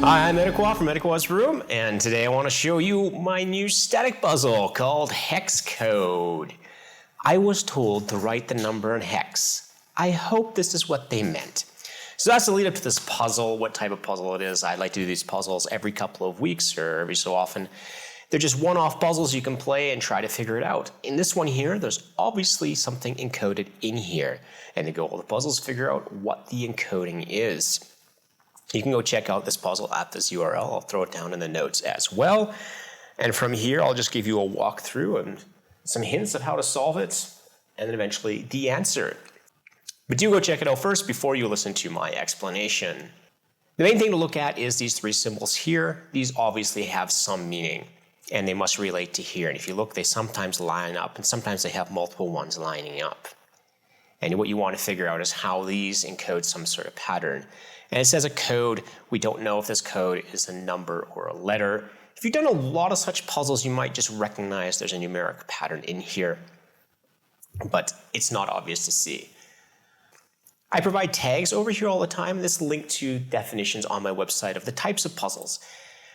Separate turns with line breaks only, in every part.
Hi, I'm Medikwa from Medikwa's Room, and today I want to show you my new static puzzle called Hex Code. I was told to write the number in hex. I hope this is what they meant. So that's the lead up to this puzzle, what type of puzzle it is. I like to do these puzzles every couple of weeks or every so often. They're just one-off puzzles you can play and try to figure it out. In this one here, there's obviously something encoded in here. And to go all the puzzles, figure out what the encoding is. You can go check out this puzzle at this URL. I'll throw it down in the notes as well. And from here, I'll just give you a walkthrough and some hints of how to solve it, and then eventually the answer. But do go check it out first before you listen to my explanation. The main thing to look at is these three symbols here. These obviously have some meaning, and they must relate to here. And if you look, they sometimes line up, and sometimes they have multiple ones lining up. And what you want to figure out is how these encode some sort of pattern. And it says a code. We don't know if this code is a number or a letter. If you've done a lot of such puzzles, you might just recognize there's a numeric pattern in here, but it's not obvious to see. I provide tags over here all the time. This link to definitions on my website of the types of puzzles.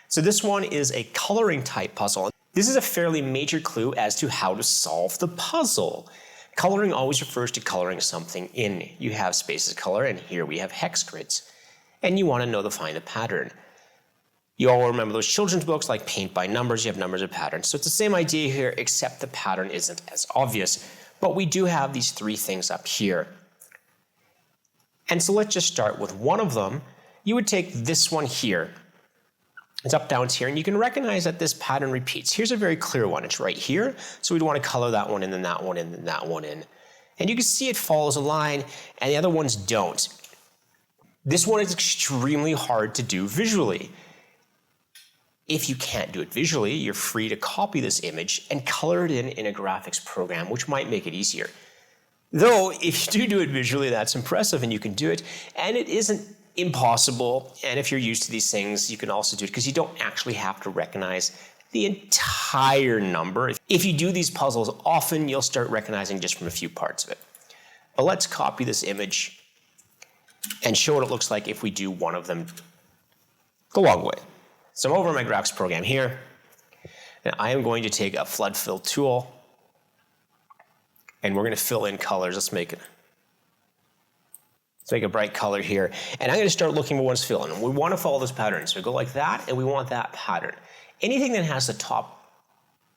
So this one is a coloring type puzzle. This is a fairly major clue as to how to solve the puzzle. Coloring always refers to coloring something in. You have spaces color, and here we have hex grids. And you want to know find a pattern. You all remember those children's books like Paint by Numbers. You have numbers of patterns. So it's the same idea here, except the pattern isn't as obvious. But we do have these three things up here. And so let's just start with one of them. You would take this one here. It's up, down here, and you can recognize that this pattern repeats. Here's a very clear one. It's right here. So we'd want to color that one in, then that one in, then that one in. And you can see it follows a line, and the other ones don't. This one is extremely hard to do visually. If you can't do it visually, you're free to copy this image and color it in a graphics program, which might make it easier. Though, if you do it visually, that's impressive and you can do it. And it isn't impossible. And if you're used to these things, you can also do it because you don't actually have to recognize the entire number. If you do these puzzles, often you'll start recognizing just from a few parts of it. But let's copy this image and show what it looks like if we do one of them the long way. So I'm over in my graphics program here, and I am going to take a flood fill tool, and we're going to fill in colors. Let's make a bright color here, and I'm going to start looking for what's filling. And we want to follow this pattern, so we go like that, and we want that pattern. Anything that has the top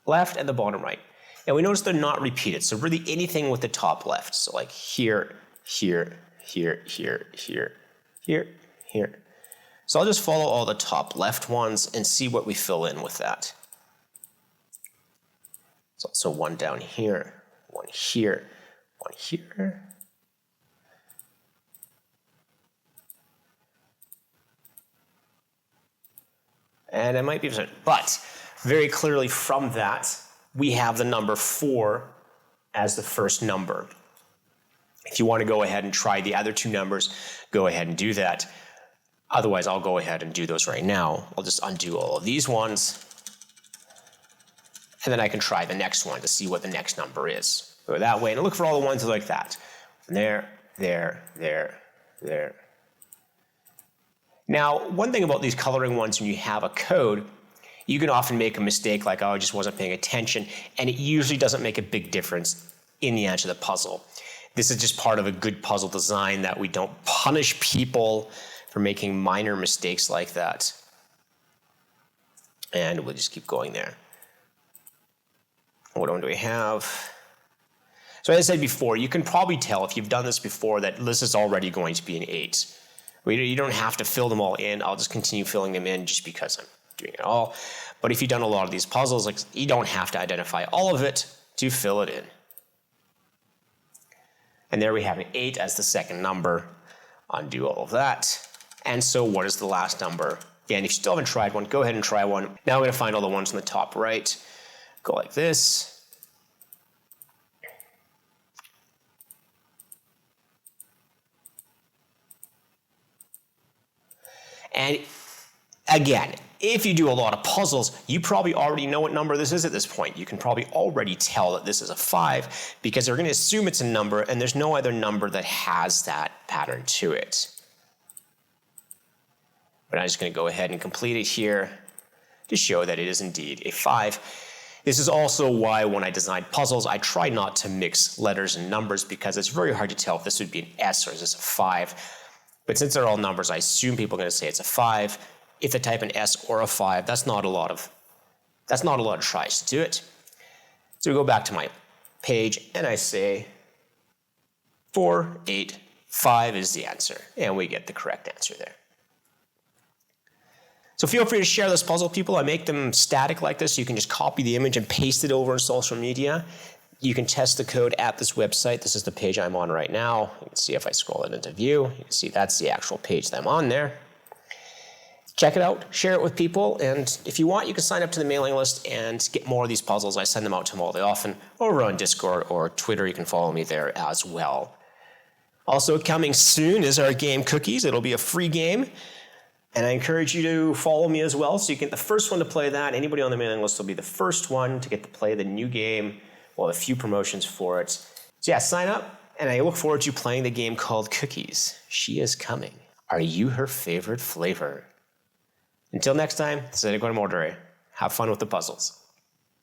left and the bottom right. And we notice they're not repeated, so really anything with the top left. So like here, here, here, here, here, here, here. So I'll just follow all the top left ones and see what we fill in with that. There's also one down here, one here, one here. And it might be, but very clearly from that, we have the number 4 as the first number. If you want to go ahead and try the other two numbers, go ahead and do that. Otherwise, I'll go ahead and do those right now. I'll just undo all of these ones. And then I can try the next one to see what the next number is. Go that way and look for all the ones like that. There, there, there, there. Now, one thing about these coloring ones, when you have a code, you can often make a mistake like, oh, I just wasn't paying attention, and it usually doesn't make a big difference in the answer to the puzzle. This is just part of a good puzzle design that we don't punish people for making minor mistakes like that. And we'll just keep going there. What one do we have? So as I said before, you can probably tell if you've done this before that this is already going to be an 8. You don't have to fill them all in. I'll just continue filling them in just because I'm doing it all. But if you've done a lot of these puzzles, like, you don't have to identify all of it to fill it in. And there we have an 8 as the second number. Undo all of that. And so what is the last number? Again, if you still haven't tried one, go ahead and try one. Now I'm going to find all the ones on the top right. Go like this. And again, if you do a lot of puzzles, you probably already know what number this is at this point. You can probably already tell that this is a 5 because they're going to assume it's a number and there's no other number that has that pattern to it. But I'm just going to go ahead and complete it here to show that it is indeed a 5. This is also why when I design puzzles, I try not to mix letters and numbers because it's very hard to tell if this would be an S or is this a 5. But since they're all numbers, I assume people are going to say it's a 5. If they type an S or a 5, that's not a lot of tries to do it. So we go back to my page and I say 4, 8, 5 is the answer, and we get the correct answer there. So feel free to share this puzzle, people. I make them static like this, so you can just copy the image and paste it over on social media. You can test the code at this website. This is the page I'm on right now. You can see if I scroll it into view, you can see that's the actual page that I'm on there. Check it out, share it with people, and if you want, you can sign up to the mailing list and get more of these puzzles. I send them out to them all day often over on Discord or Twitter. You can follow me there as well. Also coming soon is our game Cookies. It'll be a free game. And I encourage you to follow me as well, so you can get the first one to play that. Anybody on the mailing list will be the first one to get to play the new game. We'll have a few promotions for it. So yeah, sign up, and I look forward to you playing the game called Cookies. She is coming. Are you her favorite flavor? Until next time, this is Edgar Mordere. Have fun with the puzzles.